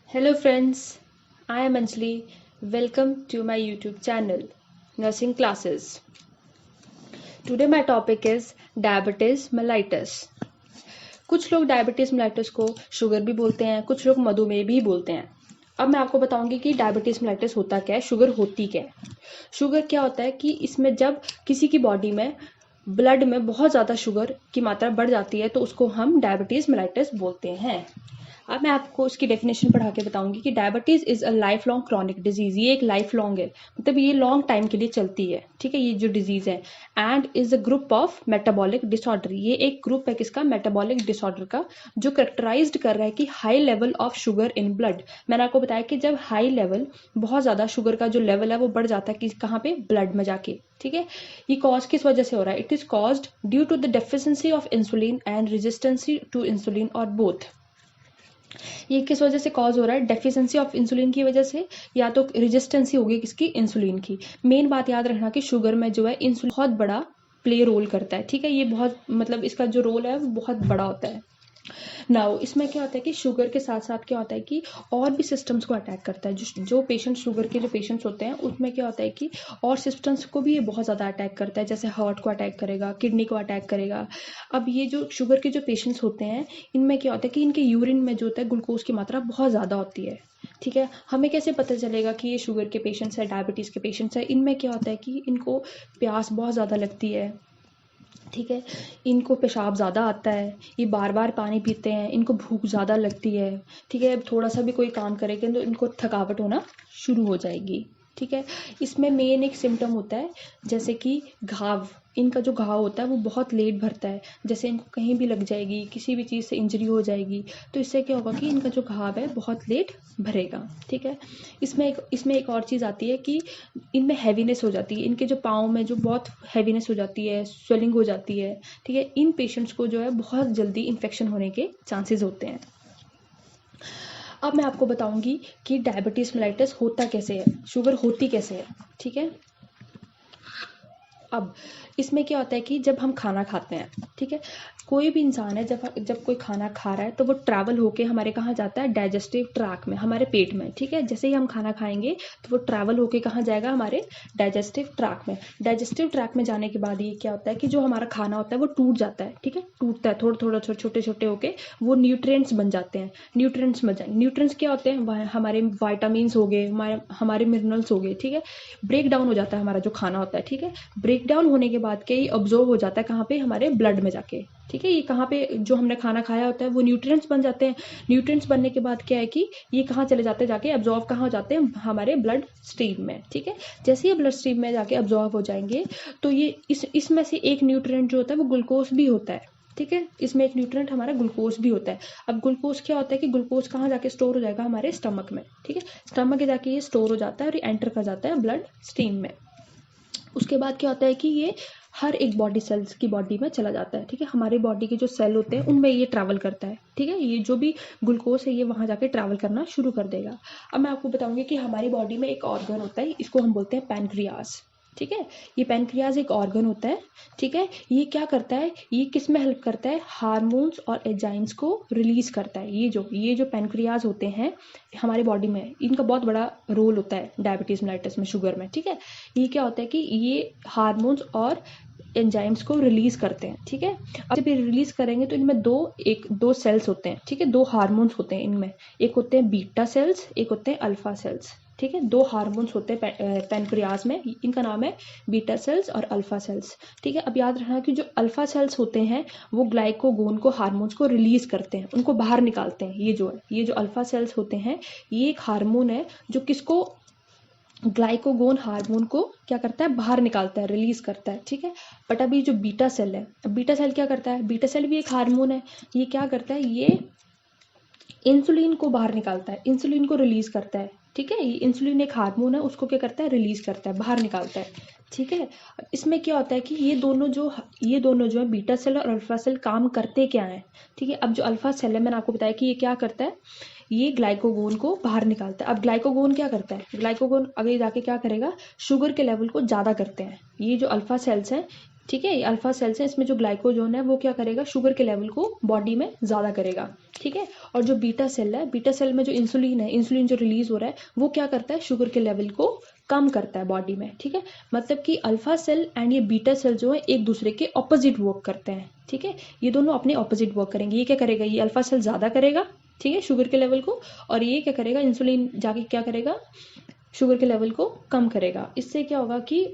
Hello friends, I am Anjali. Welcome to my YouTube channel, Nursing Classes. Today my topic is Diabetes mellitus. कुछ लोग diabetes mellitus को sugar भी बोलते हैं, कुछ लोग मधुमेह भी बोलते हैं। अब मैं आपको बताऊंगी कि डायबिटीज मेलाइटिस होता क्या है, शुगर होती क्या है। शुगर क्या होता है कि इसमें जब किसी की बॉडी में ब्लड में बहुत ज़्यादा शुगर की मात्रा बढ़ जाती है तो उसको हम डायबिटीज मेलाइटिस बोलते हैं। अब मैं आपको उसकी डेफिनेशन पढ़ा के बताऊंगी कि diabetes is a life long chronic disease. ये एक लाइफ लॉन्ग है, मतलब ये लॉन्ग टाइम के लिए चलती है, ठीक है, ये जो डिजीज है। And is a group of metabolic disorder. ये एक ग्रुप है किसका? मेटाबॉलिक डिसऑर्डर का, जो करेक्टराइज्ड कर रहा है कि high level of sugar in blood. मैंने आपको बताया कि जब हाई लेवल, बहुत ज्यादा शुगर का जो लेवल है वो बढ़ जाता है कि कहाँ पे? ब्लड में जाके, ठीक है। ये कॉज किस वजह से हो रहा है? It is caused due to the deficiency of insulin and resistancy to insulin, और बोथ। ये किस वजह से कॉज हो रहा है? डेफिशिएंसी ऑफ इंसुलिन की वजह से, या तो रेजिस्टेंसी होगी किसकी? इंसुलिन की। मेन बात याद रखना कि शुगर में जो है इंसुलिन बहुत बड़ा प्ले रोल करता है, ठीक है। ये बहुत, मतलब इसका जो रोल है वो बहुत बड़ा होता है। नाउ इसमें क्या होता है कि शुगर के साथ साथ क्या होता है कि और भी सिस्टम्स को अटैक करता है। जो पेशेंट, शुगर के जो पेशेंट्स होते हैं उसमें क्या होता है कि और सिस्टम्स को भी ये बहुत ज़्यादा अटैक करता है, जैसे हार्ट को अटैक करेगा, किडनी को अटैक करेगा। अब ये जो शुगर के जो पेशेंट्स होते हैं, इनमें क्या होता है कि इनके यूरिन में जो होता है ग्लूकोज की मात्रा बहुत ज़्यादा होती है, ठीक है। हमें कैसे पता चलेगा कि ये शुगर के पेशेंट्स है, डायबिटीज़ के पेशेंट्स है? इनमें क्या होता है कि इनको प्यास बहुत ज़्यादा लगती है, ठीक है। इनको पेशाब ज़्यादा आता है, ये बार बार पानी पीते हैं, इनको भूख ज़्यादा लगती है, ठीक है। थोड़ा सा भी कोई काम करेंगे तो इनको थकावट होना शुरू हो जाएगी, ठीक है। इसमें मेन एक सिम्टम होता है, जैसे कि घाव। इनका जो घाव होता है वो बहुत लेट भरता है, जैसे इनको कहीं भी लग जाएगी, किसी भी चीज़ से इंजरी हो जाएगी, तो इससे क्या होगा कि इनका जो घाव है बहुत लेट भरेगा, ठीक है। इसमें एक और चीज़ आती है कि इनमें हैवीनेस हो जाती है, इनके जो पाँव में जो बहुत हैवीनेस हो जाती है, स्वेलिंग हो जाती है, ठीक है। इन पेशेंट्स को जो है बहुत जल्दी इन्फेक्शन होने के चांसेस होते हैं। अब मैं आपको बताऊंगी कि डायबिटीज मेलाइटिस होता कैसे है, शुगर होती कैसे है, ठीक है। अब इसमें क्या होता है कि जब हम खाना खाते हैं, ठीक है, कोई भी इंसान है जब जब कोई खाना खा रहा है तो वो ट्रैवल होके हमारे कहाँ जाता है? डाइजेस्टिव ट्रैक में, हमारे पेट में, ठीक है। जैसे ही हम खाना खाएंगे तो वो ट्रैवल होके कहाँ जाएगा? हमारे डाइजेस्टिव ट्रैक में। डाइजेस्टिव ट्रैक में जाने के बाद ये क्या होता है कि जो हमारा खाना होता है वो टूट जाता है, ठीक है, टूटता है थोड़ा थोड़ा, छोटे छोटे होके वो न्यूट्रिएंट्स बन जाते हैं। न्यूट्रिएंट्स बन जाए, न्यूट्रिएंट्स क्या होते हैं? हमारे वाइटामिन हो गए, हमारे मिनरल्स हो गए, ठीक है। ब्रेक डाउन हो जाता है हमारा जो खाना होता है, ठीक है। ब्रेक डाउन होने के बाद क्या ये ऑब्जॉर्व हो जाता है कहाँ पे? हमारे ब्लड में जाके, ठीक है। ये कहाँ पे जो हमने खाना खाया होता है वो न्यूट्रिएंट्स बन जाते हैं। न्यूट्रिएंट्स बनने के बाद क्या है कि ये कहाँ चले जाते हैं? जाके ऑब्जॉर्व कहाँ हो जाते हैं? हमारे ब्लड स्ट्रीम में, ठीक है। जैसे ही ब्लड स्ट्रीम में जाके ऑब्जॉर्व हो जाएंगे तो ये इसमें से एक न्यूट्रिएंट जो होता है वो ग्लूकोज भी होता है, ठीक है। इसमें एक न्यूट्रिएंट हमारा ग्लूकोज भी होता है। अब ग्लूकोज क्या होता है कि ग्लूकोज कहाँ जाके स्टोर हो जाएगा? हमारे स्टमक में, ठीक है। स्टमक में जाके ये स्टोर हो जाता है और ये एंटर कर जाता है ब्लड स्ट्रीम में। उसके बाद क्या होता है कि ये हर एक बॉडी सेल्स की बॉडी में चला जाता है, ठीक है। हमारी बॉडी के जो सेल होते हैं उनमें ये ट्रैवल करता है, ठीक है। ये जो भी ग्लूकोज है ये वहाँ जाके ट्रैवल करना शुरू कर देगा। अब मैं आपको बताऊंगी कि हमारी बॉडी में एक ऑर्गन होता है, इसको हम बोलते हैं पैनक्रियाज, ठीक है। ये पैनक्रियाज एक ऑर्गन होता है, ठीक है। ये क्या करता है? ये किस में हेल्प करता है? हार्मोन्स और एंजाइम्स को रिलीज करता है। ये जो पैनक्रियाज होते हैं हमारे बॉडी में, इनका बहुत बड़ा रोल होता है डायबिटीज मेलाइटिस में, शुगर में, ठीक है। ये क्या होता है कि ये हार्मोन्स और एंजाइम्स को रिलीज करते हैं, ठीक है। अब जब ये रिलीज करेंगे तो इनमें दो सेल्स होते हैं, ठीक है। दो हार्मोन्स होते हैं इनमें, एक होते हैं बीटा सेल्स, एक होते हैं अल्फा सेल्स, ठीक है। दो हार्मोन्स होते हैं पैनक्रियाज में, इनका नाम है बीटा सेल्स और अल्फा सेल्स, ठीक है। अब याद रखना कि जो अल्फा सेल्स होते हैं वो ग्लाइकोगोन को, हार्मोन्स को रिलीज करते हैं, उनको बाहर निकालते हैं। ये जो अल्फा सेल्स होते हैं ये एक हार्मोन है जो किसको? ग्लाइकोगोन हार्मोन को क्या करता है? बाहर निकालता है, रिलीज करता है, ठीक है। बट अभी जो बीटा सेल है, अब बीटा सेल क्या करता है? बीटा सेल भी एक हार्मोन है, ये क्या करता है? ये इंसुलिन को बाहर निकालता है, इंसुलिन को रिलीज करता है, ठीक है। ये इंसुलिन एक हार्मोन है, उसको क्या करता है? रिलीज करता है, बाहर निकालता है, ठीक है। इसमें क्या होता है कि ये दोनों जो है बीटा सेल और अल्फा सेल, काम करते क्या है, ठीक है। अब जो अल्फा सेल है मैंने आपको बताया कि ये क्या करता है, ये ग्लाइकोगोन को बाहर निकालता है। अब ग्लाइकोगोन क्या करता है? ग्लाइकोगोन आगे जाके क्या करेगा? शुगर के लेवल को ज़्यादा करते हैं। ये जो अल्फा सेल्स हैं ठीक है, अल्फा सेल्स है, इसमें जो ग्लाइकोजन है वो क्या करेगा, शुगर के लेवल को बॉडी में ज़्यादा करेगा। ठीक है, और जो बीटा सेल है, बीटा सेल में जो इंसुलिन है, इंसुलिन जो रिलीज हो रहा है वो क्या करता है, शुगर के लेवल को कम करता है बॉडी में। ठीक है, मतलब कि अल्फा सेल एंड ये बीटा सेल जो है एक दूसरे के ऑपोजिट वर्क करते हैं। ठीक है, ये दोनों अपने ऑपोजिट वर्क करेंगे। ये क्या करेगा, ये अल्फा सेल ज़्यादा करेगा, ठीक है, शुगर के लेवल को, और ये क्या करेगा, इंसुलिन जाके क्या करेगा, शुगर के लेवल को कम करेगा। इससे क्या होगा कि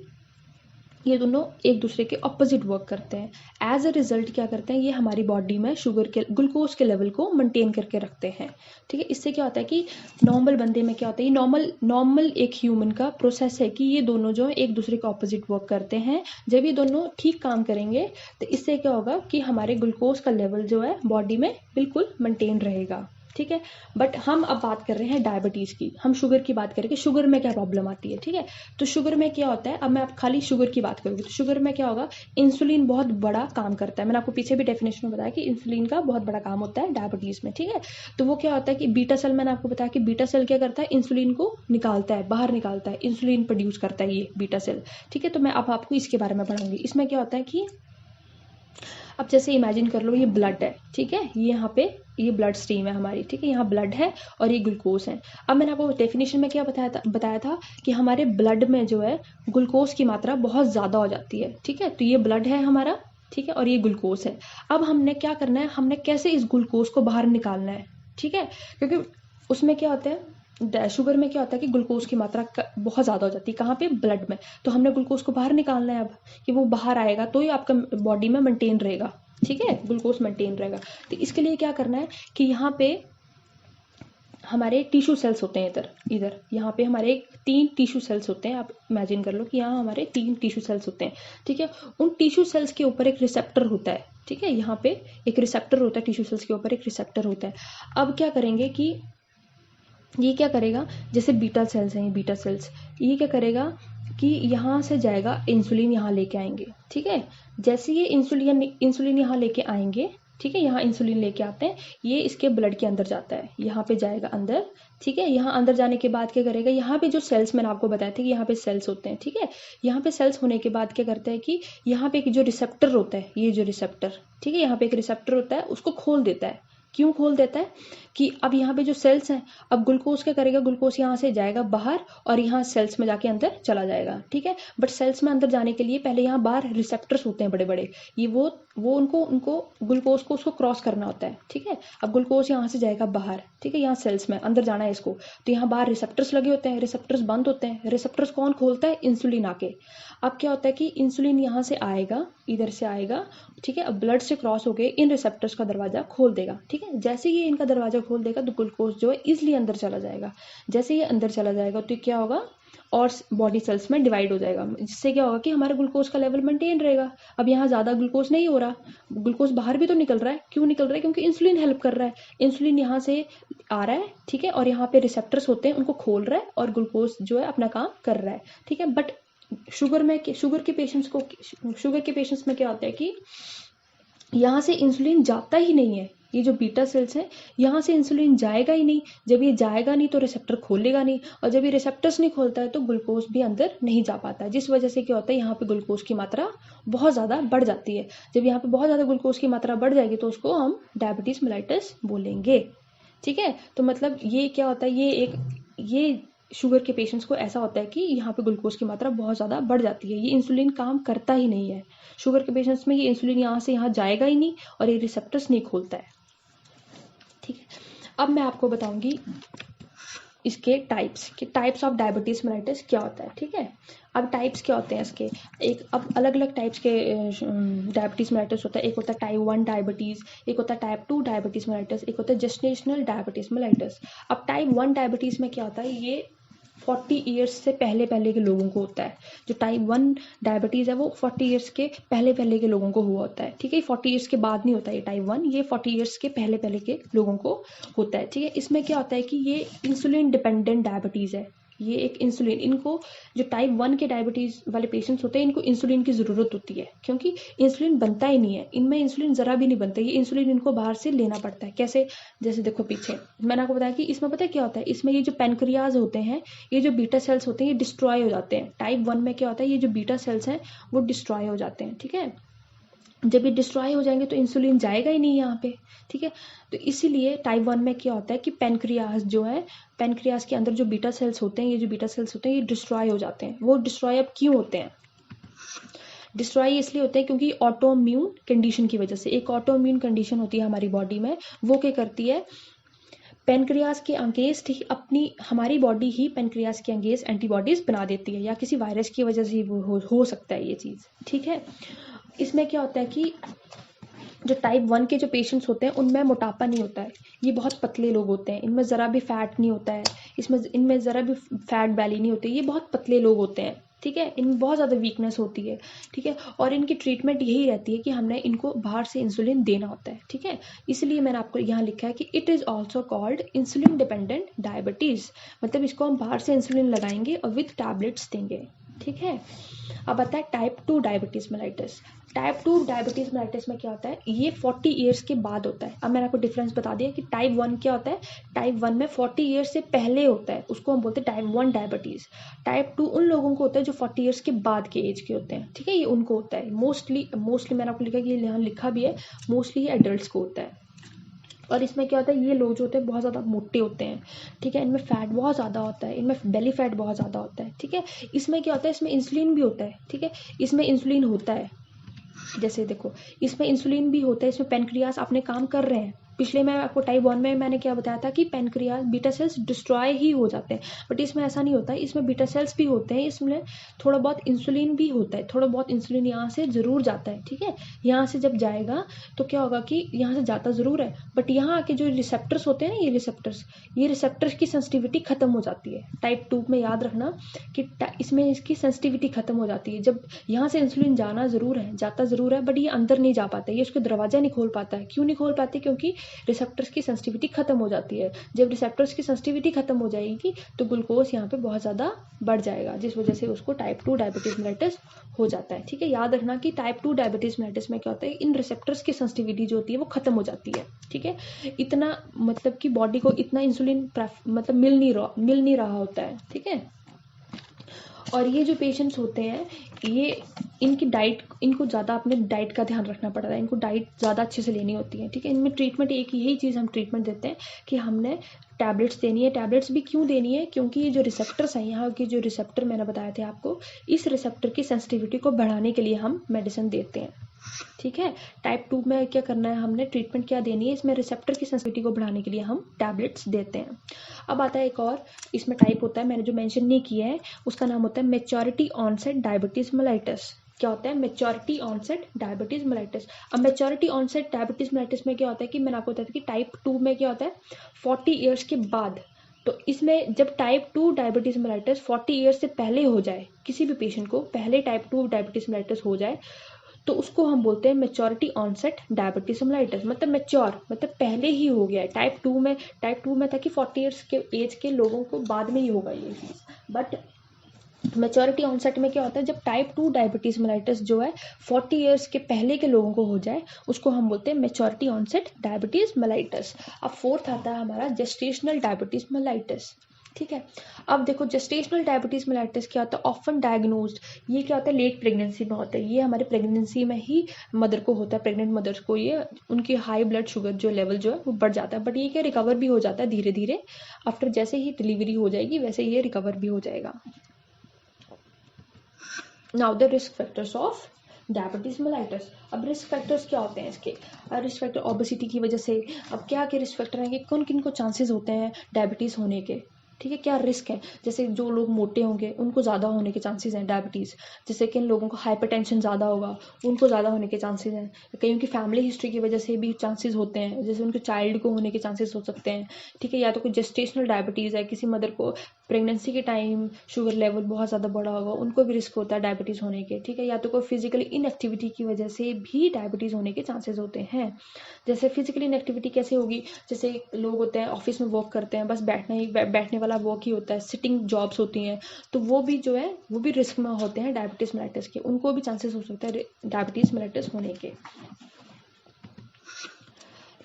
ये दोनों एक दूसरे के ऑपोजिट वर्क करते हैं। एज अ रिजल्ट क्या करते हैं, ये हमारी बॉडी में शुगर के ग्लूकोज के लेवल को मेंटेन करके रखते हैं। ठीक है, इससे क्या होता है कि नॉर्मल बंदे में क्या होता है, ये नॉर्मल एक ह्यूमन का प्रोसेस है कि ये दोनों जो है एक दूसरे के ऑपोजिट वर्क करते हैं। जब ये दोनों ठीक काम करेंगे तो इससे क्या होगा कि हमारे ग्लूकोज का लेवल जो है बॉडी में बिल्कुल मेंटेन रहेगा। ठीक है, बट हम अब बात कर रहे हैं डायबिटीज़ की, हम शुगर की बात करेंगे, शुगर में क्या प्रॉब्लम आती है। ठीक है, तो शुगर में क्या होता है, अब मैं आप खाली शुगर की बात करूँगी तो शुगर में क्या होगा, इंसुलिन बहुत बड़ा काम करता है। मैंने आपको पीछे भी डेफिनेशन में बताया कि इंसुलिन का बहुत बड़ा काम होता है डायबिटीज़ में। ठीक है, तो वो क्या होता है कि बीटा सेल, मैंने आपको बताया कि बीटा सेल क्या करता है, इंसुलिन को निकालता है, बाहर निकालता है, इंसुलिन प्रोड्यूस करता है ये बीटा सेल। ठीक है, तो मैं अब आपको इसके बारे में पढ़ाऊंगी। इसमें क्या होता है कि अब जैसे इमेजिन कर लो ये ब्लड है, ठीक है, ये यहाँ पे ये ब्लड स्ट्रीम है हमारी। ठीक है, यहाँ ब्लड है और ये ग्लूकोज है। अब मैंने आपको डेफिनेशन में क्या बताया था कि हमारे ब्लड में जो है ग्लूकोज की मात्रा बहुत ज़्यादा हो जाती है। ठीक है, तो ये ब्लड है हमारा, ठीक है, और ये ग्लूकोज है। अब हमने क्या करना है, हमने कैसे इस ग्लूकोज को बाहर निकालना है। ठीक है, क्योंकि उसमें क्या होता है, शुगर में क्या होता है कि ग्लूकोज की मात्रा बहुत ज़्यादा हो जाती है, कहाँ पे, ब्लड में। तो हमने ग्लूकोज को बाहर निकालना है अब, कि वो बाहर आएगा तो ही आपका बॉडी में मेंटेन रहेगा। ठीक है, ग्लूकोज मेंटेन रहेगा। तो इसके लिए क्या करना है कि यहाँ पे हमारे टिश्यू सेल्स होते हैं, इधर इधर यहाँ पे हमारे 3 टिश्यू सेल्स होते हैं। आप इमेजिन कर लो कि यहाँ हमारे 3 टिश्यू सेल्स होते हैं। ठीक है, उन टिश्यू सेल्स के ऊपर एक रिसेप्टर होता है। ठीक है, यहाँ पे एक रिसेप्टर होता है, टिश्यू सेल्स के ऊपर एक रिसेप्टर होता है। अब क्या करेंगे कि ये क्या करेगा, जैसे बीटा सेल्स हैं, ये बीटा सेल्स, ये क्या करेगा कि यहाँ से जाएगा, इंसुलिन यहाँ लेके आएंगे। ठीक है, जैसे ये इंसुलिन यहाँ लेके आएंगे, ठीक है, यहाँ इंसुलिन लेके आते हैं, ये इसके ब्लड के अंदर जाता है, यहाँ पे जाएगा अंदर। ठीक है, यहाँ अंदर जाने के बाद क्या करेगा, यहाँ पे जो सेल्स मैंने आपको बताया था कि यहाँ पे सेल्स होते हैं। ठीक है, यहाँ पे सेल्स होने के बाद क्या करता है कि यहाँ पे एक जो रिसेप्टर होता है, ये जो रिसेप्टर, ठीक है, यहाँ पे एक रिसेप्टर होता है, उसको खोल देता है। क्यों खोल देता है कि अब यहाँ पे जो सेल्स हैं, अब ग्लूकोज क्या करेगा, ग्लूकोज यहाँ से जाएगा बाहर और यहाँ सेल्स में जाके अंदर चला जाएगा। ठीक है, बट सेल्स में अंदर जाने के लिए पहले यहाँ बाहर रिसेप्टर्स होते हैं बड़े बड़े, ये वो उनको ग्लूकोज को उसको क्रॉस करना होता है। ठीक है, अब ग्लूकोज यहाँ से जाएगा बाहर, ठीक है, यहाँ सेल्स में अंदर जाना है इसको, तो यहाँ बाहर रिसेप्टर्स लगे होते हैं, रिसेप्टर्स बंद होते हैं। रिसेप्टर्स कौन खोलता है, इंसुलिन आके। अब क्या होता है कि इंसुलिन यहाँ से आएगा, इधर से आएगा, ठीक है, अब ब्लड से क्रॉस होके इन रिसेप्टर्स का दरवाजा खोल देगा। ठीक है, जैसे ये इनका दरवाजा खोल देगा तो ग्लूकोज जो है इजिली अंदर चला जाएगा। जैसे ये अंदर चला जाएगा तो क्या होगा, और बॉडी सेल्स में डिवाइड हो जाएगा, जिससे क्या होगा कि हमारा ग्लूकोज का लेवल मेंटेन रहेगा। अब यहाँ ज़्यादा ग्लूकोज नहीं हो रहा, ग्लूकोज बाहर भी तो निकल रहा है। क्यों निकल रहा है, क्योंकि इंसुलिन हेल्प कर रहा है, इंसुलिन यहाँ से आ रहा है। ठीक है, और यहाँ पे रिसेप्टर्स होते हैं, उनको खोल रहा है और ग्लूकोज जो है अपना काम कर रहा है। ठीक है, बट शुगर के पेशेंट्स में क्या होता है कि यहाँ से इंसुलिन जाता ही नहीं है। ये जो बीटा सेल्स हैं, यहाँ से इंसुलिन जाएगा ही नहीं। जब ये जाएगा नहीं तो रिसेप्टर खोलेगा नहीं, और जब ये रिसेप्टर्स नहीं खोलता है तो ग्लूकोज भी अंदर नहीं जा पाता, जिस वजह से क्या होता है, यहाँ पे ग्लूकोज की मात्रा बहुत ज़्यादा बढ़ जाती है। जब यहाँ पे बहुत ज़्यादा ग्लूकोज की मात्रा बढ़ जाएगी तो उसको हम डायबिटीज मेलाइटस बोलेंगे। ठीक है, तो मतलब ये क्या होता है, ये शुगर के पेशेंट्स को ऐसा होता है कि यहाँ पे ग्लूकोज की मात्रा बहुत ज़्यादा बढ़ जाती है, ये इंसुलिन काम करता ही नहीं है। शुगर के पेशेंट्स में ये इंसुलिन यहाँ से यहाँ जाएगा ही नहीं और ये रिसेप्टर्स नहीं खोलता है। ठीक है, अब मैं आपको बताऊंगी इसके टाइप्स ऑफ डायबिटीज मेलाइटिस क्या होता है। ठीक है, अब टाइप्स क्या होते हैं इसके, अब अलग अलग टाइप्स के डायबिटीज मेलाइटिस होता है। एक होता है टाइप 1 डायबिटीज, एक होता है टाइप 2 डायबिटीज मेलाइटिस, एक होता है जेस्टेशनल डायबिटीज मेलाइटिस। अब टाइप 1 डायबिटीज में क्या होता है, ये 40 ईयर्स से पहले के लोगों को होता है। जो टाइप 1 डायबिटीज़ है वो 40 ईयर्स के पहले के लोगों को हुआ होता है। ठीक है, 40 ईयर्स के बाद नहीं होता ये टाइप 1, ये 40 ईयर्स के पहले के लोगों को होता है। ठीक है, इसमें क्या होता है कि ये इंसुलिन डिपेंडेंट डायबिटीज़ है। ये एक इंसुलिन, इनको जो टाइप 1 के डायबिटीज़ वाले पेशेंट्स होते हैं इनको इंसुलिन की ज़रूरत होती है, क्योंकि इंसुलिन बनता ही नहीं है इनमें, इंसुलिन ज़रा भी नहीं बनता, ये इंसुलिन इनको बाहर से लेना पड़ता है। कैसे? जैसे देखो पीछे मैंने आपको बताया कि इसमें पता है क्या होता है, इसमें ये जो पेनक्रियाज होते हैं, ये जो बीटा सेल्स होते हैं ये डिस्ट्रॉय हो जाते हैं। टाइप 1 में क्या होता है, ये जो बीटा सेल्स हैं वो डिस्ट्रॉय हो जाते हैं। ठीक है, जब ये डिस्ट्रॉय हो जाएंगे तो इंसुलिन जाएगा ही नहीं यहाँ पे। ठीक है, तो इसीलिए टाइप 1 में क्या होता है कि पेनक्रियाज जो है, पेनक्रियाज के अंदर जो बीटा सेल्स होते हैं, ये जो बीटा सेल्स होते हैं ये डिस्ट्रॉय हो जाते हैं। वो डिस्ट्रॉय अब क्यों होते हैं? डिस्ट्रॉय इसलिए होते हैं क्योंकि ऑटोइम्यून कंडीशन की वजह से, एक ऑटोइम्यून कंडीशन होती है हमारी बॉडी में, वो क्या करती है, पेनक्रियाज के अगेंस्ट ही अपनी, हमारी बॉडी ही पेनक्रियाज के अगेंस्ट एंटीबॉडीज बना देती है, या किसी वायरस की वजह से वो हो सकता है ये चीज़। ठीक है, इसमें क्या होता है कि जो टाइप 1 के जो पेशेंट्स होते हैं उनमें मोटापा नहीं होता है, ये बहुत पतले लोग होते हैं, इनमें ज़रा भी फैट नहीं होता है, इनमें ज़रा भी फैट बैली नहीं होती, ये बहुत पतले लोग होते हैं। ठीक है, इनमें बहुत ज़्यादा वीकनेस होती है। ठीक है, और इनकी ट्रीटमेंट यही रहती है कि हमने इनको बाहर से इंसुलिन देना होता है। ठीक है, इसलिए मैंने आपको यहाँ लिखा है कि it is also called insulin dependent diabetes, मतलब इसको हम बाहर से इंसुलिन लगाएंगे और विथ टैबलेट्स देंगे। ठीक है, अब आता है type 2 diabetes mellitus. Type 2 diabetes mellitus में क्या होता है, ये 40 ईयर्स के बाद होता है। अब मैंने आपको डिफरेंस बता दिया कि टाइप 1 क्या होता है, टाइप 1 में 40 ईयर्स से पहले होता है, उसको हम बोलते हैं टाइप 1 डायबिटीज। टाइप 2 उन लोगों को होता है जो 40 ईयर्स के बाद के एज के होते हैं। ठीक है, ये उनको होता है मोस्टली मैंने आपको लिखा कि ये यहाँ लिखा भी है, मोस्टली ये एडल्ट को होता है। और इसमें क्या होता है, ये लोग जो होते हैं बहुत ज़्यादा मोटे होते हैं। ठीक है, इनमें फैट बहुत ज़्यादा होता है, इनमें बेली फैट बहुत ज़्यादा होता है। ठीक है, इसमें क्या होता है, इसमें इंसुलिन भी होता है। ठीक है, इसमें इंसुलिन होता है, जैसे देखो इसमें इंसुलिन भी होता है, इसमें पेनक्रियास अपने काम कर रहे हैं। पिछले में आपको टाइप 1 में मैंने क्या बताया था कि पेनक्रियास बीटा सेल्स डिस्ट्रॉय ही हो जाते हैं, बट इसमें ऐसा नहीं होता है, इसमें बीटा सेल्स भी होते हैं, इसमें थोड़ा बहुत इंसुलिन भी होता है, थोड़ा बहुत इंसुलिन यहाँ से ज़रूर जाता है। ठीक है, यहाँ से जब जाएगा तो क्या होगा कि यहाँ से जाता ज़रूर है, बट यहाँ आके जो रिसेप्टर्स होते हैं ना, ये रिसेप्टर्स की सेंसिटिविटी खत्म हो जाती है। टाइप 2 में याद रखना कि इसमें इसकी सेंसिटिविटी खत्म हो जाती है। जब यहाँ से इंसुलिन जाना ज़रूर है, जाता ज़रूर है, बट ये अंदर नहीं जा पाता है, ये उसका दरवाज़ा नहीं खोल पाता है। क्यों नहीं खोल पाते? क्योंकि रिसेप्टर्स की सेंसिटिविटी खत्म हो जाती है। जब रिसेप्टर्स की सेंसिटिविटी खत्म हो जाएगी तो ग्लूकोज यहाँ पे बहुत ज़्यादा बढ़ जाएगा, जिस वजह से उसको टाइप 2 डायबिटीज मेलाइटिस हो जाता है। ठीक है, याद रखना कि टाइप 2 डायबिटीज मेलाइटिस में क्या होता है, इन रिसेप्टर्स की सेंसिटिविटी जो होती है वो खत्म हो जाती है। ठीक है, इतना मतलब कि बॉडी को इतना इंसुलिन मतलब मिल नहीं रहा होता है। ठीक है, और ये जो पेशेंट्स होते हैं, ये इनकी डाइट, इनको ज़्यादा अपने डाइट का ध्यान रखना पड़ता है, इनको डाइट ज़्यादा अच्छे से लेनी होती है। ठीक है, इनमें ट्रीटमेंट एक यही चीज़ हम ट्रीटमेंट देते हैं कि हमने टैबलेट्स देनी है। टैबलेट्स भी क्यों देनी है? क्योंकि ये जो रिसेप्टर्स हैं, यहाँ के जो रिसेप्टर मैंने बताए थे आपको, इस रिसेप्टर की सेंसिटिविटी को बढ़ाने के लिए हम मेडिसिन देते हैं। ठीक है, टाइप 2 में क्या करना है, हमने ट्रीटमेंट क्या देनी है, इसमें रिसेप्टर की सेंसिटिविटी को बढ़ाने के लिए हम टैबलेट्स देते हैं। अब आता है एक और, इसमें टाइप होता है, मैंने जो मेंशन नहीं किया है उसका नाम होता है मैच्योरिटी ऑनसेट डायबिटीज मेलाइटिस। क्या होता है? Maturity onset diabetes mellitus. अब मैच्योरिटी ऑनसेट डायबिटीज मेलाइटिस में क्या होता है कि मैंने आपको बताया था कि टाइप 2 में क्या होता है, 40 ईयर्स के बाद। तो इसमें जब टाइप 2 डायबिटीज मेलाइटिस 40 ईयर्स से पहले हो जाए, किसी भी पेशेंट को पहले टाइप 2 डायबिटीज मेलाइटिस हो जाए, तो उसको हम बोलते हैं मैच्योरिटी ऑनसेट डायबिटीज मेलाइटिस। मतलब मैच्योर मतलब पहले ही हो गया है। टाइप 2 में था कि 40 ईयर्स के एज के लोगों को बाद में ही होगा ये चीज़, बट मैच्योरिटी ऑनसेट में क्या होता है, जब टाइप 2 डायबिटीज मेलाइटिस जो है 40 ईयर्स के पहले के लोगों को हो जाए, उसको हम बोलते हैं मैच्योरिटी ऑनसेट डायबिटीज मेलाइटिस। अब फोर्थ आता है हमारा जेस्टेशनल डायबिटीज मेलाइटिस। ठीक है, अब देखो जेस्टेशनल डायबिटीज मेलाइटिस क्या होता है, ऑफन डायग्नोज्ड, ये क्या होता है, लेट प्रेगनेंसी में होता है। ये हमारे प्रेगनेंसी में ही मदर को होता है, प्रेग्नेंट मदर्स को ये उनकी हाई ब्लड शुगर जो लेवल जो है वो बढ़ जाता है, बट ये क्या रिकवर भी हो जाता है धीरे धीरे, आफ्टर जैसे ही डिलीवरी हो जाएगी वैसे ये रिकवर भी हो जाएगा। Now the risk factors of diabetes mellitus. अब रिस्क फैक्टर्स क्या होते हैं इसके? रिस्क फैक्टर ओबेसिटी की वजह से, अब क्या क्या रिस्क फैक्टर हैं कि कौन किन को चांसेस होते हैं डायबिटीज़ होने के? ठीक है, क्या रिस्क है? जैसे जो लोग मोटे होंगे उनको ज़्यादा होने के चांसेस हैं डायबिटीज़। जैसे किन लोगों को हाइपरटेंशन ज़्यादा होगा उनको ज़्यादा होने के चांसेस हैं। कईयों की फैमिली हिस्ट्री की वजह से भी चांसेस होते हैं, जैसे उनके चाइल्ड को होने के चांसेस हो सकते हैं। ठीक है, या तो कोई जेस्टेशनल डायबिटीज़ है, किसी मदर को प्रेगनेंसी के टाइम शुगर लेवल बहुत ज़्यादा बढ़ा होगा, उनको भी रिस्क होता है डायबिटीज़ होने के, ठीक है। या तो कोई फिजिकली इनएक्टिविटी की वजह से भी डायबिटीज़ होने के चांसेस होते हैं। जैसे फिजिकली इनएक्टिविटी कैसे होगी, जैसे लोग होते हैं ऑफिस में वर्क करते हैं, बस बैठने वाला वर्क ही होता है, सिटिंग जॉब्स होती हैं, तो वो भी जो है वो भी रिस्क में होते हैं डायबिटीज़ मेलाइटिस के, उनको भी चांसेस हो सकते हैं डायबिटीज़ मेलाइटिस होने के।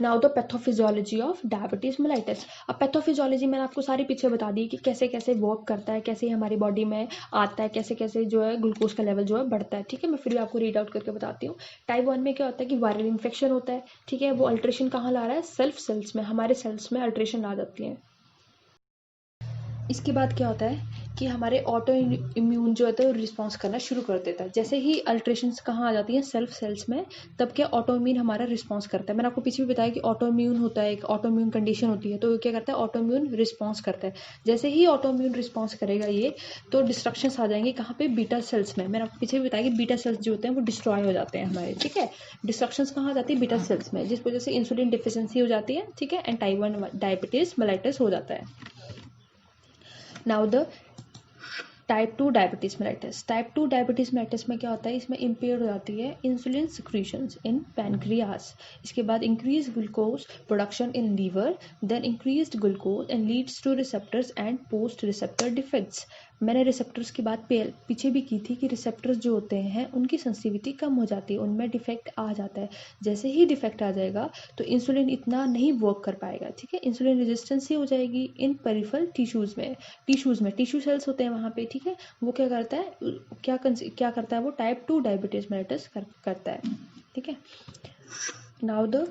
Now the pathophysiology of diabetes mellitus. अब पैथोफिजियोलॉजी मैंने आपको सारी पीछे बता दी कि कैसे कैसे वर्क करता है, कैसे हमारी बॉडी में आता है, कैसे कैसे जो है ग्लूकोज का लेवल जो है बढ़ता है, ठीक है। मैं फिर भी आपको रीड आउट करके बताती हूँ। टाइप 1 में क्या होता है कि वायरल इन्फेक्शन होता है, ठीक है। वो अल्ट्रेशन कहाँ ला रहा है, सेल्फ सेल्स में, हमारे सेल्स में अल्ट्रेशन ला जाती है। इसके बाद क्या होता है कि हमारे ऑटो इम्यून जो है तो रिस्पॉन्स करना शुरू कर देता है। जैसे ही अल्ट्रेशंस कहाँ आ जाती हैं, सेल्फ सेल्स में, तब क्या ऑटो इम्यून हमारा रिस्पॉन्स करता है। मैंने आपको पीछे भी बताया कि ऑटो इम्यून होता है, एक ऑटो इम्यून कंडीशन होती है, तो क्या करता है, ऑटो इम्यून रिस्पॉन्स करता है। जैसे ही ऑटो इम्यून रिस्पॉन्स करेगा ये, तो डिस्ट्रक्शंस आ जाएंगे कहाँ पे, बीटा सेल्स में। मैंने आपको पीछे भी बताया कि बीटा सेल्स जो होते हैं वो डिस्ट्रॉय हो जाते हैं हमारे, ठीक है। डिस्ट्रक्शंस कहाँ आ जाती है, बीटा सेल्स में, जिस वजह से इंसुलिन डिफिशिएंसी हो जाती है, ठीक है, एंड टाइप 1 डायबिटीज मेलाइटिस हो जाता है। Now the type 2 diabetes mellitus. Type 2 diabetes mellitus में क्या होता है, इसमें इम्पेयर हो जाती है इंसुलिन सिक्रीशंस इन पैनक्रियास। इसके बाद increase glucose production in liver, then increased glucose and leads to receptors and post receptor defects. मैंने रिसेप्टर्स की बात पीछे भी की थी कि रिसेप्टर्स जो होते हैं उनकी सेंसिटिविटी कम हो जाती है, उनमें डिफेक्ट आ जाता है। जैसे ही डिफेक्ट आ जाएगा तो इंसुलिन इतना नहीं वर्क कर पाएगा, ठीक है। इंसुलिन रेजिस्टेंस ही हो जाएगी इन पेरिफेरल टिश्यूज में टिश्यू सेल्स होते हैं वहाँ पे, ठीक है। वो क्या करता है, क्या करता है वो टाइप 2 डायबिटीज मेलाइटिस करता है, ठीक है। Now the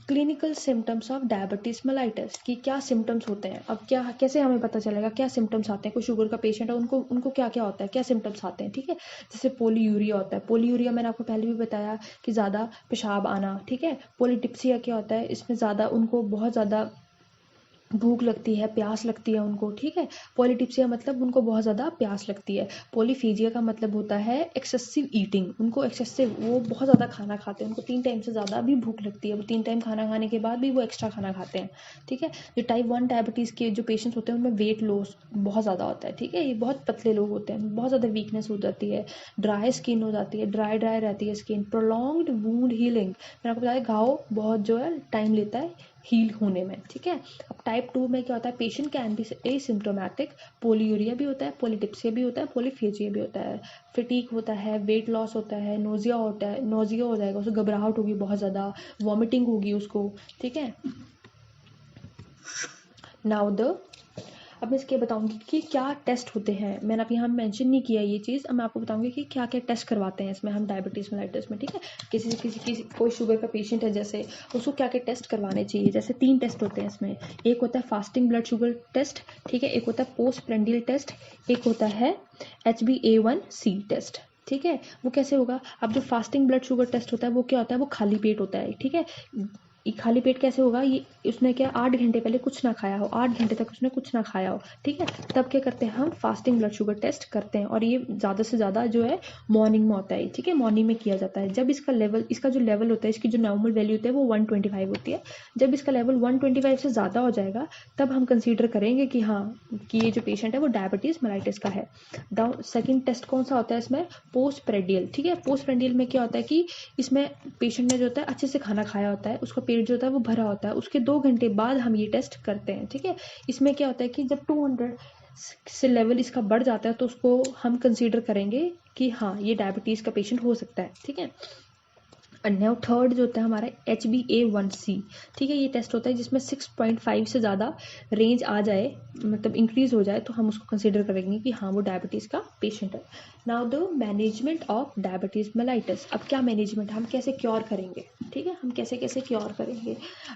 clinical symptoms of diabetes mellitus, कि क्या सिम्टम्स होते हैं। अब क्या, कैसे हमें पता चलेगा क्या सिम्टम्स आते हैं, कोई शुगर का पेशेंट है उनको उनको क्या क्या होता है, क्या सिम्टम्स आते हैं, ठीक है। जैसे पोलीयूरिया होता है, पोलीयूरिया मैंने आपको पहले भी बताया कि ज़्यादा पेशाब आना, ठीक है। पोलीडिप्सिया क्या होता है, इसमें ज़्यादा उनको बहुत ज़्यादा भूख लगती है, प्यास लगती है उनको, ठीक है। पॉलीडिप्सिया मतलब उनको बहुत ज़्यादा प्यास लगती है। पॉलीफेजिया का मतलब होता है एक्सेसिव ईटिंग, उनको एक्सेसिव, वो बहुत ज़्यादा खाना खाते हैं, उनको 3 टाइम से ज़्यादा भी भूख लगती है, वो 3 टाइम खाना खाने के बाद भी वो एक्स्ट्रा खाना खाते हैं, ठीक है। जो टाइप 1 डायबिटीज़ के जो पेशेंट्स होते हैं उनमें वेट लॉस बहुत ज़्यादा होता है, ठीक है। ये बहुत पतले लोग होते हैं, बहुत ज़्यादा वीकनेस हो जाती है, ड्राई स्किन हो जाती है, ड्राई रहती है स्किन, प्रोलॉन्ग्ड वूंड हीलिंग। मैंने आपको बताया घाव बहुत जो है टाइम लेता है हील होने में, ठीक है। अब टाइप 2 में क्या होता है, patient can be asymptomatic, polyuria भी होता है, पोलीडिप्सिया भी होता है, पोलीफेजिया भी होता है, फिटीक होता है, वेट लॉस होता है, नोजिया होता है, नोजिया हो जाएगा, उसको घबराहट होगी बहुत ज़्यादा, वॉमिटिंग होगी उसको, ठीक है। नाउ द, अब मैं इसके बताऊंगी कि क्या टेस्ट होते हैं। मैंने अब यहाँ मेंशन नहीं किया ये चीज़, अब मैं आपको बताऊंगी कि क्या क्या टेस्ट करवाते हैं इसमें हम डायबिटीज़ मेलाइटिस में, ठीक है। किसी कोई शुगर का पेशेंट है जैसे, उसको क्या क्या टेस्ट करवाने चाहिए। जैसे 3 टेस्ट होते हैं इसमें, एक होता है फास्टिंग ब्लड शुगर टेस्ट, ठीक है, एक होता है पोस्ट प्रेंडियल टेस्ट, एक होता है HbA1c टेस्ट, ठीक है। वो कैसे होगा, अब जो फास्टिंग ब्लड शुगर टेस्ट होता है वो क्या होता है, वो खाली पेट होता है, ठीक है। ये खाली पेट कैसे होगा, ये उसने क्या 8 घंटे पहले कुछ ना खाया हो, 8 घंटे तक उसने कुछ ना खाया हो, ठीक है। तब क्या करते हैं हम फास्टिंग ब्लड शुगर टेस्ट करते हैं, और ये ज़्यादा से ज़्यादा जो है मॉर्निंग में होता है, ठीक है, मॉर्निंग में किया जाता है। जब इसका लेवल, इसका जो लेवल होता है, इसकी जो नॉर्मल वैल्यू होती है वो 125 होती है। जब इसका लेवल 125 से ज़्यादा हो जाएगा तब हम कंसीडर करेंगे कि हाँ, कि ये जो पेशेंट है वो डायबिटीज़ मेलाइटिस का है। सेकेंड टेस्ट कौन सा होता है इसमें, पोस्ट प्रेंडियल, ठीक है। पोस्ट प्रेंडियल में क्या होता है कि इसमें पेशेंट ने जो होता है अच्छे से खाना खाया होता है, उसका पेट जो होता है वो भरा होता है, उसके 2 घंटे बाद हम ये टेस्ट करते हैं, ठीक है। इसमें क्या होता है कि जब 200 से लेवल इसका बढ़ जाता है तो उसको हम कंसीडर करेंगे कि हाँ, ये डायबिटीज़ का पेशेंट हो सकता है, ठीक है। अन्य थर्ड जो होता है हमारा HbA1c, ठीक है। ये टेस्ट होता है जिसमें 6.5 से ज़्यादा रेंज आ जाए, मतलब इंक्रीज हो जाए, तो हम उसको कंसीडर करेंगे कि हाँ, वो डायबिटीज़ का पेशेंट है। Now the management of diabetes mellitus. अब क्या मैनेजमेंट, हम कैसे क्योर करेंगे, ठीक है, हम कैसे कैसे क्योर करेंगे।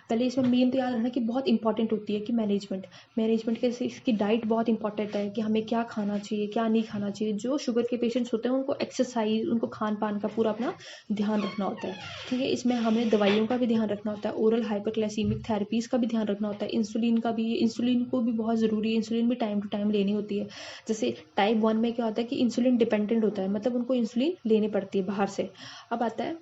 पहले इसमें मेन तो याद रखना कि बहुत इंपॉर्टेंट होती है कि मैनेजमेंट कैसे, इसकी डाइट बहुत इंपॉर्टेंट है कि हमें क्या खाना चाहिए, क्या नहीं खाना चाहिए। जो शुगर के पेशेंट्स होते हैं उनको एक्सरसाइज, उनको खान पान का पूरा अपना ध्यान रखना होता है, ठीक है। इसमें हमें दवाइयों का भी ध्यान रखना होता है, ओरल हाइपरग्लाइसीमिक थेरेपीज़ का भी ध्यान रखना होता है, इंसुलिन का भी, इंसुलिन को भी बहुत ज़रूरी है, इंसुलिन भी टाइम टू टाइम लेनी होती है। जैसे टाइप 1 में क्या होता है कि इंसुलिन डिपेंडेंट होता है, मतलब उनको इंसुलिन लेनी पड़ती है बाहर से। अब आता है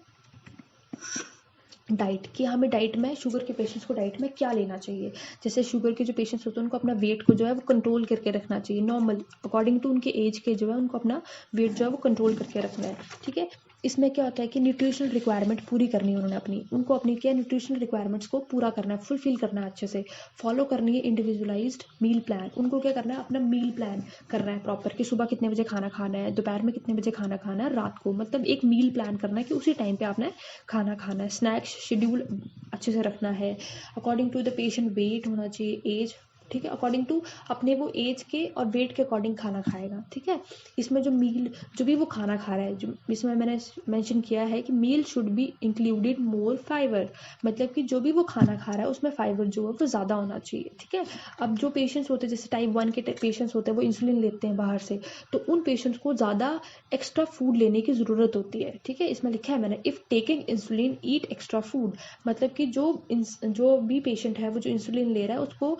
डाइट कि हमें डाइट में शुगर के पेशेंट्स को डाइट में क्या लेना चाहिए। जैसे शुगर के जो पेशेंट्स होते हैं उनको अपना वेट को जो है वो कंट्रोल करके रखना चाहिए, नॉर्मल अकॉर्डिंग टू उनके एज के जो है उनको अपना वेट जो है वो कंट्रोल करके रखना है। ठीक है, इसमें क्या होता है कि न्यूट्रिशनल रिक्वायरमेंट पूरी करनी है उन्होंने उनको अपनी क्या न्यूट्रिशनल रिक्वायरमेंट्स को पूरा करना है, फुलफिल करना है, अच्छे से फॉलो करनी है इंडिविजुअलाइज्ड मील प्लान। उनको क्या करना है, अपना मील प्लान करना है प्रॉपर कि सुबह कितने बजे खाना खाना है, दोपहर में कितने बजे खाना खाना है, रात को, मतलब एक मील प्लान करना है कि उसी टाइम पे आपने खाना खाना है। स्नैक्स शेड्यूल अच्छे से रखना है, according to the patient weight होना चाहिए, एज, ठीक है, अकॉर्डिंग टू अपने वो एज के और वेट के अकॉर्डिंग खाना खाएगा। ठीक है, इसमें जो मील जो भी वो खाना खा रहा है, जो इसमें मैंने मेंशन किया है कि meal should be included more fibre, मतलब कि जो भी वो खाना खा रहा है उसमें फाइबर जो है वो ज़्यादा होना चाहिए। ठीक है, अब जो पेशेंट्स होते हैं जैसे टाइप 1 के पेशेंट्स होते हैं वो इंसुलिन लेते हैं बाहर से, तो उन पेशेंट्स को ज़्यादा एक्स्ट्रा फूड लेने की ज़रूरत होती है। ठीक है, इसमें लिखा है मैंने, if taking insulin eat extra food, मतलब कि जो भी पेशेंट है वो जो इंसुलिन ले रहा है उसको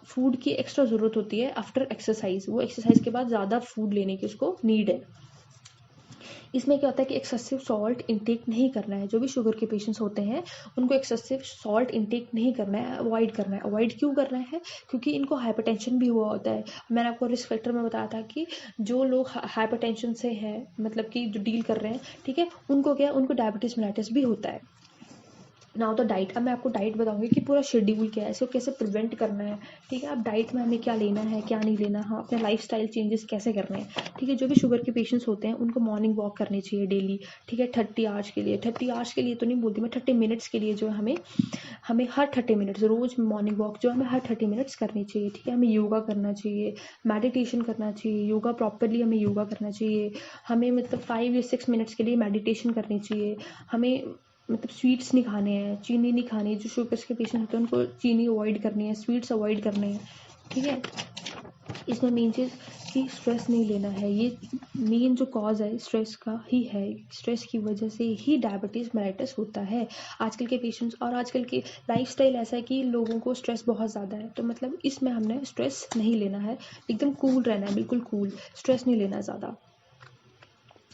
फूड की एक्स्ट्रा ज़रूरत होती है आफ्टर एक्सरसाइज, वो एक्सरसाइज के बाद ज़्यादा फूड लेने की उसको नीड है। इसमें क्या होता है कि एक्सेसिव सॉल्ट इंटेक नहीं करना है, जो भी शुगर के पेशेंट्स होते हैं उनको एक्सेसिव सॉल्ट इंटेक नहीं करना है, अवॉइड करना है। अवॉइड क्यों करना है, क्योंकि इनको हाइपरटेंशन भी हुआ होता है। मैंने आपको रिस्क फैक्टर में बताया था कि जो लोग हाइपरटेंशन से हैं, मतलब कि जो डील कर रहे हैं, ठीक है, उनको क्या, उनको डायबिटीज मेलाइटिस भी होता है। नाउ तो डाइट, अब मैं आपको डाइट बताऊंगी कि पूरा शेड्यूल क्या है, इसको कैसे प्रिवेंट करना है। ठीक है, अब डाइट में हमें क्या लेना है क्या नहीं लेना, हाँ, अपने लाइफस्टाइल चेंजेस कैसे करने हैं। ठीक है, जो भी शुगर के पेशेंट्स होते हैं उनको मॉर्निंग वॉक करनी चाहिए डेली। ठीक है, 30 आवर्स के लिए, 30 आवर्स के लिए तो नहीं बोलती मैं, 30 मिनट्स के लिए जो है हमें हर 30 मिनट्स रोज मॉर्निंग वॉक जो हमें हर 30 मिनट्स करनी चाहिए। ठीक है, हमें योगा करना चाहिए, मेडिटेशन करना चाहिए, योगा प्रॉपरली हमें योगा करना चाहिए, हमें मतलब 5 या 6 मिनट्स के लिए मेडिटेशन करनी चाहिए, हमें मतलब स्वीट्स नहीं खाने हैं, चीनी नहीं खानी, जो शुगर्स के पेशेंट होते हैं उनको चीनी अवॉइड करनी है, स्वीट्स अवॉइड करने हैं। ठीक है, इसमें मेन चीज़ कि स्ट्रेस नहीं लेना है, ये मेन जो कॉज है स्ट्रेस का ही है, स्ट्रेस की वजह से ही डायबिटीज़ मेलाइटिस होता है आजकल के पेशेंट्स। और आजकल की लाइफस्टाइल ऐसा है कि लोगों को स्ट्रेस बहुत ज़्यादा है, तो मतलब इसमें हमने स्ट्रेस नहीं लेना है, एकदम कूल रहना है, बिल्कुल कूल, स्ट्रेस नहीं लेना ज़्यादा।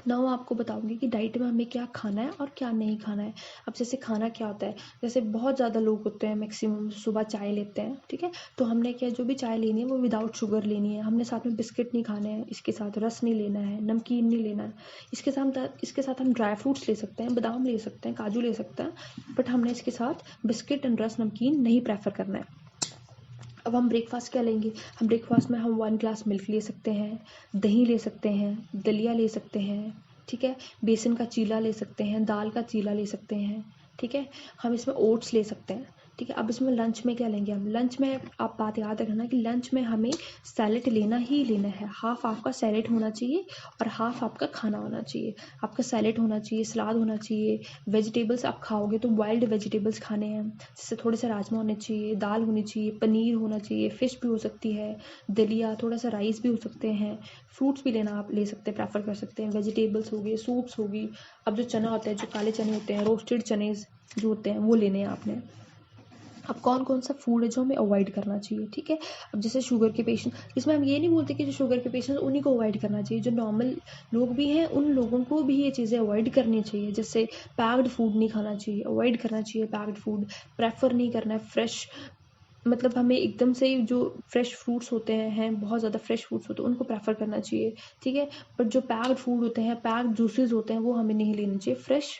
नाउ आपको बताऊंगी कि डाइट में हमें क्या खाना है और क्या नहीं खाना है। अब जैसे खाना क्या होता है, जैसे बहुत ज़्यादा लोग होते हैं मैक्सिमम सुबह चाय लेते हैं, ठीक है, तो हमने क्या, जो भी चाय लेनी है वो विदाउट शुगर लेनी है, हमने साथ में बिस्किट नहीं खाने हैं, इसके साथ रस नहीं लेना है, नमकीन नहीं लेना है, इसके साथ हम ड्राई फ्रूट्स ले सकते हैं, बादाम ले सकते हैं, काजू ले सकते हैं, बट हमने इसके साथ बिस्किट एंड रस नमकीन नहीं प्रेफर करना है। अब हम ब्रेकफास्ट क्या लेंगे, हम ब्रेकफास्ट में हम 1 ग्लास मिल्क ले सकते हैं, दही ले सकते हैं, दलिया ले सकते हैं, ठीक है, बेसन का चीला ले सकते हैं, दाल का चीला ले सकते हैं, ठीक है, हम इसमें ओट्स ले सकते हैं। ठीक है, अब इसमें लंच में क्या लेंगे हम, लंच में आप बात याद रखना कि लंच में हमें सैलेड लेना ही लेना है, हाफ आपका सैलेड होना चाहिए और हाफ आपका खाना होना चाहिए। आपका सैलेड होना चाहिए, सलाद होना चाहिए, वेजिटेबल्स आप खाओगे तो वाइल्ड वेजिटेबल्स खाने हैं, जैसे थोड़े से राजमा होने चाहिए, दाल होनी चाहिए, पनीर होना चाहिए, फ़िश भी हो सकती है, दलिया, थोड़ा सा राइस भी हो सकते हैं, फ्रूट्स भी लेना आप ले सकते हैं, प्रेफर कर सकते हैं, वेजिटेबल्स हो गए, सूप्स होगी। अब जो चना होता है, जो काले चने होते हैं, रोस्टेड चने जो होते हैं वो लेने हैं आपने। अब कौन कौन सा फूड है जो हमें अवॉइड करना चाहिए, ठीक है। अब जैसे शुगर के पेशेंट, इसमें हम ये नहीं बोलते कि जो शुगर के पेशेंट उन्हीं को अवॉइड करना चाहिए, जो नॉर्मल लोग भी हैं उन लोगों को भी ये चीज़ें अवॉइड करनी चाहिए। जैसे पैक्ड फूड नहीं खाना चाहिए, अवॉइड करना चाहिए पैक्ड फूड, प्रेफर नहीं करना है फ्रेश, मतलब हमें एकदम से जो फ्रेश फ्रूट्स होते हैं बहुत ज़्यादा फ्रेश फ्रूट्स होते हैं उनको प्रेफर करना चाहिए, ठीक है। बट जो पैक्ड फूड होते हैं, पैक्ड जूसेस होते हैं वो हमें नहीं लेने चाहिए, फ्रेश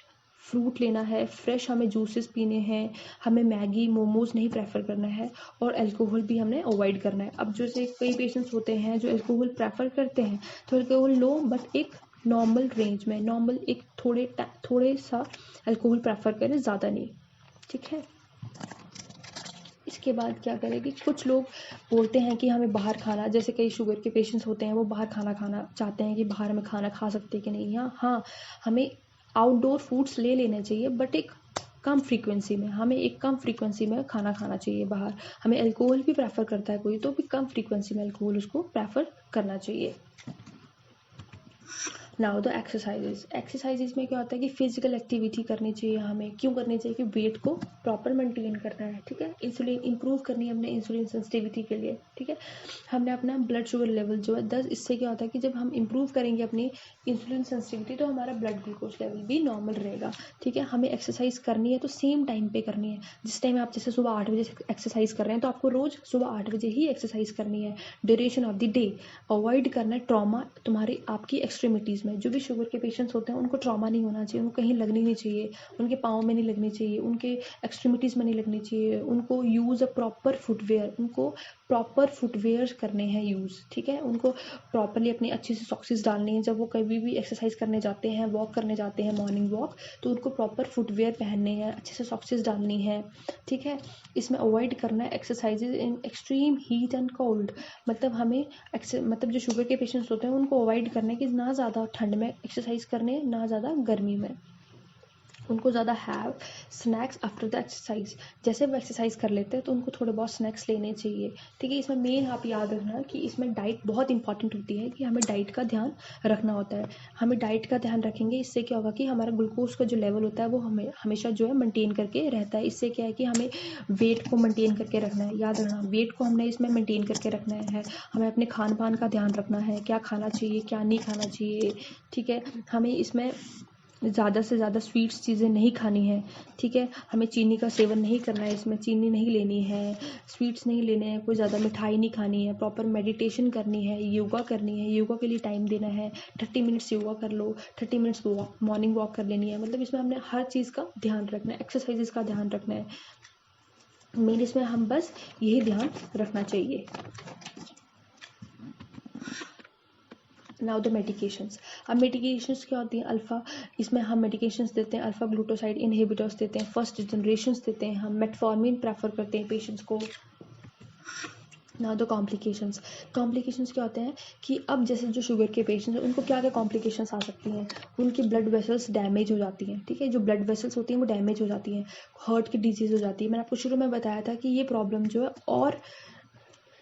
फ्रूट लेना है, फ्रेश हमें जूसेस पीने हैं, हमें मैगी मोमोज नहीं प्रेफर करना है, और अल्कोहल भी हमने अवॉइड करना है। अब जैसे कई पेशेंट्स होते हैं जो अल्कोहल प्रेफर करते हैं, तो अल्कोहल लो, बट एक नॉर्मल रेंज में, नॉर्मल एक थोड़े सा अल्कोहल प्रेफर करें, ज़्यादा नहीं, ठीक है। इसके बाद क्या करें कि कुछ लोग बोलते हैं कि हमें बाहर खाना, जैसे कई शुगर के पेशेंट्स होते हैं वो बाहर खाना खाना चाहते हैं कि बाहर में खाना खा सकते हैं कि नहीं, हाँ, हमें आउटडोर फूड्स ले लेने चाहिए, बट एक कम फ्रीक्वेंसी में, हमें एक कम फ्रीक्वेंसी में खाना खाना चाहिए बाहर। हमें अल्कोहल भी प्रेफर करता है कोई, तो भी कम फ्रीक्वेंसी में अल्कोहल उसको प्रेफर करना चाहिए। नाउ द एक्सरसाइजेज में क्या होता है कि फिजिकल एक्टिविटी करनी चाहिए हमें। क्यों करनी चाहिए? कि वेट को प्रॉपर मेंटेन करना है, ठीक है। इंसुलिन इंप्रूव करनी है हमने इंसुलिन सेंसिटिविटी के लिए, ठीक है। हमने अपना ब्लड शुगर लेवल जो है 10, इससे क्या होता है कि जब हम इंप्रूव करेंगे अपनी इंसुलिन सेंसिटिविटी तो हमारा ब्लड ग्लूकोज लेवल भी नॉर्मल रहेगा, ठीक है। हमें एक्सरसाइज करनी है तो सेम टाइम पे करनी है। जिस टाइम आप जैसे सुबह 8 बजे एक्सरसाइज कर रहे हैं तो आपको रोज सुबह 8 बजे ही एक्सरसाइज करनी है। Duration of the day avoid करना है ट्रॉमा तुम्हारी आपकी एक्सट्रीमिटीज़ में। जो भी शुगर के पेशेंट्स होते हैं उनको ट्रॉमा नहीं होना चाहिए, उनको कहीं लगनी नहीं चाहिए, उनके पाँव में नहीं लगनी चाहिए, उनके एक्सट्रीमिटीज़ में नहीं लगनी चाहिए। उनको यूज़ अ प्रॉपर फुटवेयर, उनको प्रॉपर फुटवेयर करने हैं यूज़, ठीक है। उनको प्रॉपरली अपनी अच्छी सी सॉक्सेस डालनी है। जब वो कभी भी एक्सरसाइज करने जाते हैं, वॉक करने जाते हैं, मॉर्निंग वॉक, तो उनको प्रॉपर फुटवेयर पहनने हैं, अच्छे से सॉक्सेस डालनी है, ठीक है। इसमें अवॉइड करना है exercises in extreme heat and cold. मतलब हमें मतलब जो शुगर के पेशेंट्स होते हैं उनको अवॉइड करना है कि ना ज़्यादा ठंड में एक्सरसाइज करने, ना ज़्यादा गर्मी में। उनको ज़्यादा have snacks after the exercise. जैसे वो एक्सरसाइज कर लेते हैं तो उनको थोड़े बहुत स्नैक्स लेने चाहिए, ठीक है। इसमें मेन आप याद रखना कि इसमें डाइट बहुत इंपॉर्टेंट होती है, कि हमें डाइट का ध्यान रखना होता है। हमें डाइट का ध्यान रखेंगे, इससे क्या होगा कि हमारा ग्लूकोज का जो लेवल होता है वो हमें हमेशा जो है मेंटेन करके रहता है। इससे क्या है कि हमें वेट को मेंटेन करके रखना है। याद रखना वेट को हमने इसमें मेंटेन करके रखना है। हमें अपने खान पान का ध्यान रखना है, क्या खाना चाहिए क्या नहीं खाना चाहिए, ठीक है। हमें इसमें ज़्यादा से ज़्यादा स्वीट्स चीज़ें नहीं खानी है, ठीक है। हमें चीनी का सेवन नहीं करना है, इसमें चीनी नहीं लेनी है, स्वीट्स नहीं लेने हैं, कोई ज़्यादा मिठाई नहीं खानी है, प्रॉपर मेडिटेशन करनी है, योगा करनी है, योगा के लिए टाइम देना है। 30 मिनट्स योगा कर लो, 30 मिनट्स वॉक मॉर्निंग वॉक कर लेनी है। मतलब इसमें हमने हर चीज़ का ध्यान रखना है, एक्सरसाइजेस का ध्यान रखना है। मेन इसमें हम बस यही ध्यान रखना चाहिए। Now the medications. अब मेडिकेशंस क्या होती हैं? अल्फ़ा, इसमें हम मेडिकेशंस देते हैं, अल्फ़ा ग्लूटासाइड इनहिबिटर्स देते हैं, फर्स्ट जनरेशंस देते हैं, हम मेटफॉर्मिन प्रेफर करते हैं पेशेंट्स को। Now the complications. कॉम्प्लिकेशंस क्या होते हैं कि अब जैसे जो शुगर के पेशेंट्स हैं उनको क्या क्या कॉम्प्लिकेशंस आ सकती हैं? उनकी ब्लड वेसल्स डैमेज हो जाती हैं, ठीक है। जो ब्लड वेसल्स होती हैं वो डैमेज हो जाती हैं, हार्ट की डिजीज़ हो जाती है। मैंने आपको शुरू में बताया था कि ये प्रॉब्लम जो है और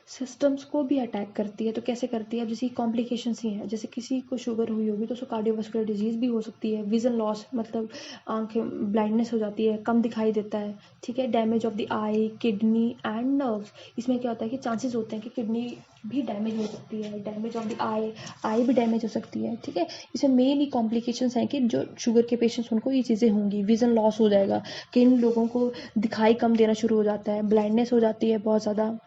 सिस्टम्स को भी अटैक करती है। तो कैसे करती है? अब जैसे कॉम्प्लिकेशंस ही हैं, जैसे किसी को शुगर हुई होगी तो उसको कार्डियोवास्कुलर डिजीज़ भी हो सकती है, विजन लॉस मतलब आंखें ब्लाइंडनेस हो जाती है, कम दिखाई देता है, ठीक है। Damage of the I, kidney and nerves. इसमें क्या होता है कि चांसेस होते हैं कि किडनी भी डैमेज हो सकती है, डैमेज ऑफ द आई भी डैमेज हो सकती है, ठीक है। इसमें मेन ही कॉम्प्लिकेशंस हैं कि जो शुगर के पेशेंट्स उनको ये चीज़ें होंगी, विजन लॉस हो जाएगा, किन लोगों को दिखाई कम देना शुरू हो जाता है, ब्लाइंडनेस हो जाती है बहुत ज़्यादा,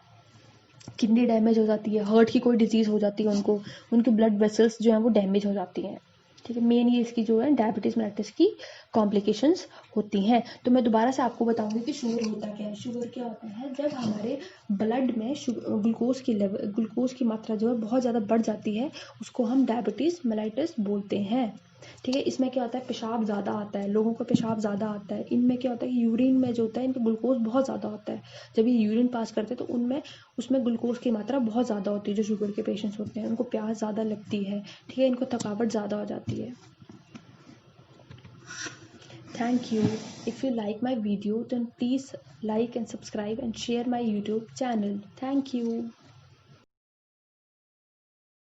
किडनी डैमेज हो जाती है, हार्ट की कोई डिजीज़ हो जाती है उनको, उनकी ब्लड वेसल्स जो हैं वो डैमेज हो जाती हैं, ठीक है। मेन ये इसकी जो है डायबिटीज़ मेलिटस की कॉम्प्लिकेशंस होती हैं। तो मैं दोबारा से आपको बताऊंगी कि शुगर होता क्या है। शुगर क्या होता है? जब हमारे ब्लड में ग्लूकोज की मात्रा जो है बहुत ज़्यादा बढ़ जाती है, उसको हम डायबिटीज़ मेलिटस बोलते हैं, ठीक है। इसमें क्या होता है? पेशाब ज़्यादा आता है, लोगों का पेशाब ज़्यादा आता है। इनमें क्या होता है? यूरिन में जो होता है इनका ग्लूकोज बहुत ज़्यादा होता है। जब ये यूरिन पास करते हैं तो उनमें उसमें ग्लूकोज की मात्रा बहुत ज़्यादा होती है। जो शुगर के पेशेंट्स होते हैं उनको प्यास ज़्यादा लगती है, ठीक है। इनको थकावट ज़्यादा हो जाती है। Thank you. If you like my video, then please like and subscribe and share my YouTube channel. Thank you.